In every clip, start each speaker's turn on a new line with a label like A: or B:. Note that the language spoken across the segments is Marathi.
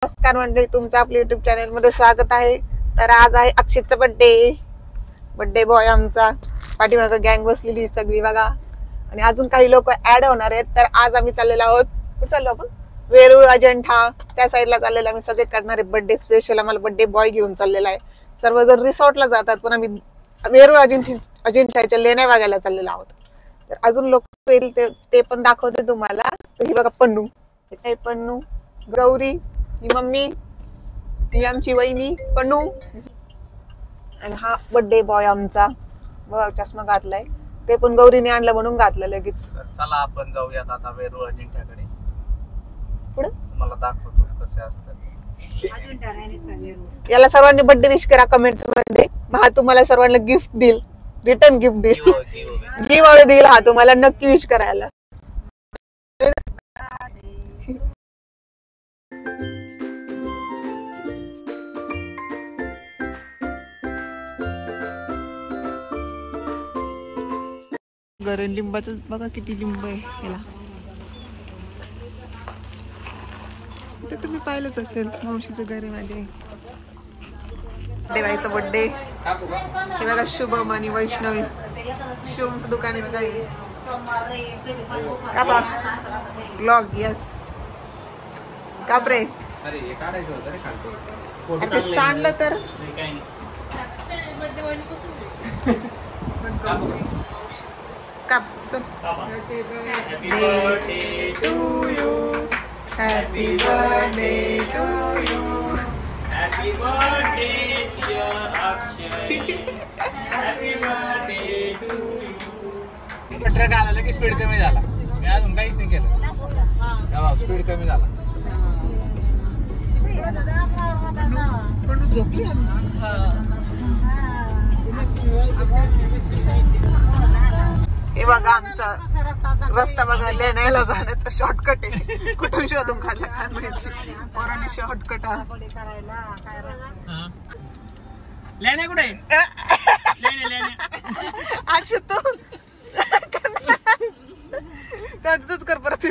A: नमस्कार मंडळी, तुमचं आपल्या युट्यूब चॅनल मध्ये स्वागत आहे. तर आज आहे अक्षितचा बर्थडे बॉय आमचा. पाठीमागे गँग बसलेली सगळी बघा, आणि अजून काही लोक ऍड होणार आहेत. तर आज आम्ही चाललेलो आहोत, कुठे चाललो आपण? वेरूळ अजिंठा त्या साईडला चाललेलो आम्ही. सगळे करणार आहे बर्थडे स्पेशल. आम्हाला बर्थडे बॉय घेऊन चाललेला आहे. सर्वजण रिसॉर्टला जातात, पण आम्ही वेरूळ अजिंठ्याच्या लेण्या बघायला चाललेलो आहोत. तर अजून लोक येईल ते पण दाखवते तुम्हाला. तर ही बघा पन्नू, त्याची पन्नू, गौरी, ही मम्मी, ही आमची वहिनी पन्नू, आणि हा बर्थडे बॉय आमचा. बघा चष्मा घातलाय, ते पण गौरीने आणलं म्हणून घातलं लगेच.
B: चला आपण जाऊयात आता वेरूळ अजिंठ्याकडे.
A: पुढे
B: तुम्हाला दाखवतो कसे असतात.
A: याला सर्वांनी बर्थडे विश करा कमेंट मध्ये. हा तुम्हाला सर्वांना गिफ्ट देईल, रिटर्न गिफ्ट देईल, गिव्ह देईल. हा तुम्हाला नक्की विश करायला. घर लिंबाचं बघा किती लिंब आहे याला. ते तुम्ही पाहिलंच असेल, मावशीचं घर आहे माझे. देवाईचा बर्थडे. हे बघा शुभम आणि वैष्णवी. शुभमचं दुकान आहे बघा हे. का ब्लॉग यस कापरे. अरे ते सांडलं तर काप चल. Happy birthday to you.
B: Happy birthday dear Akshay. Happy birthday to you. Truck आला की स्पीड कमी झाला. मी अजून काहीच नाही केलं. स्पीड कमी झाला.
A: पण झोपली. हे बघा आमचा रस्ता बघा, लेण्याला जाण्याचा शॉर्टकट आहे. कुठून शोधून काढला काय माहिती, पोरांनी शॉर्टकट.
B: लेण्या कुठे?
A: अक्षय तू तिथंच कर परत.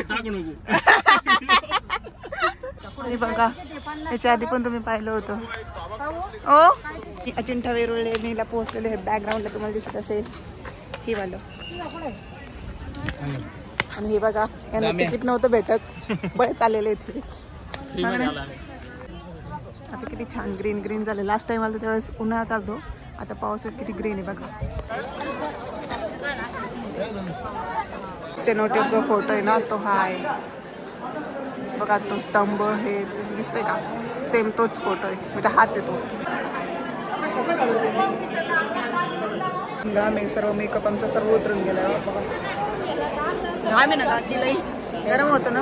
A: हे बघा, याच्या आधी पण तुम्ही पाहिलं होतं. ओ अजिंठा वेरूळ लेणीला पोहोचलेले. बॅकग्राऊंडला तुम्हाला दिसत असेल ही वालं. आणि हे बघा, यांना तिकीट नव्हतं भेटत, बळे चाललेले इथे. आता किती छान ग्रीन ग्रीन झालं. लास्ट टाइम आलं त्यावेळेस उन्हाळ्यात आलो, आता पावसात किती ग्रीन आहे बघा. सेनोटेडचा फोटो आहे ना, तो हा आहे बघा. तो स्तंभ हे दिसतंय का, सेम तोच फोटो आहे, म्हणजे हाच आहे तो. सर्व मेकअप आमचा सर्व उतरून गेला. आम्ही ना लई गरम होतो ना,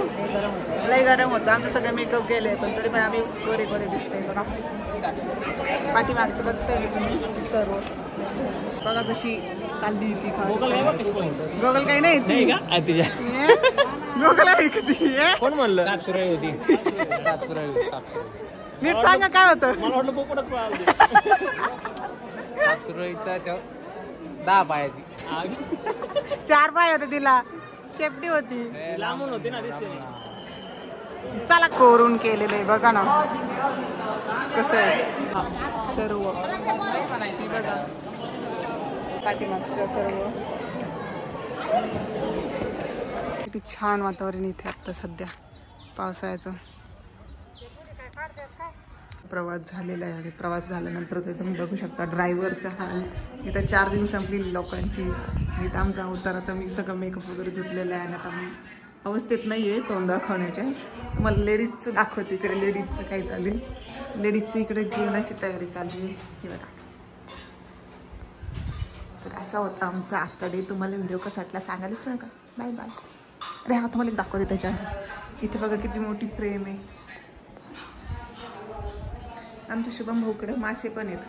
A: लई गरम होतं आमचं. सगळं मेकअप गेले, पण तरी पण आम्ही गोरे गोरे दिसतोय बघा. पाठीमागचं बघताय ना तुम्ही सर्व. बघा कशी चालली ती. गोगल काही नाही गोगल आहे कधी.
B: कोण म्हणलं? साफसुराई होती.
A: नीट सांगा काय होतं.
B: मला वाटलं पोपटच पाहिजे. साफसुराईचा 10 पायाची
A: 4 पाय होते तिला, शेपटी होती,
B: लांबून होती ना, दिसते.
A: चला कोरून केलेलं आहे बघा ना कसं आहे सर्व. बघा पाठीमागचं सर्व किती छान वातावरण इथे आता सध्या पावसाळ्याचं. प्रवास झालेला आहे, आणि प्रवास झाल्यानंतर ते तुम्ही बघू शकता ड्रायव्हरचा हाल. इथं चार्जिंग संपली लोकांची. इथं आमचा अवतार. आता मी सगळं मेकअप वगैरे धुतलेलं आहे, आणि आता मी अवस्थेत नाही आहे तोंड दाखवण्याच्या. मला लेडीजचं दाखवते इकडे. लेडीजचं काय चालू आहे, लेडीजचं इकडे जेवणाची तयारी चालू आहे. हे बघा. तर असा होता आमचा आजचा डे. तुम्हाला व्हिडिओ कसा वाटला सांगायलाच नका. Bye bye. अरे हा तुम्हाला एक दाखवते त्याच्या. इथे बघा किती मोठी फ्रेम आहे. आमच्या शुभम भाऊकडे मासे पण आहेत,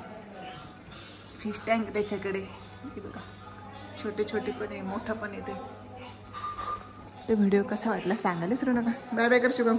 A: फिश टँक त्याच्याकडे. हे बघा छोटे छोटे पण आहे, मोठं पण येते. ते व्हिडिओ कसा वाटला सांगायला विसरू नका. बाय बाय कर शुभम.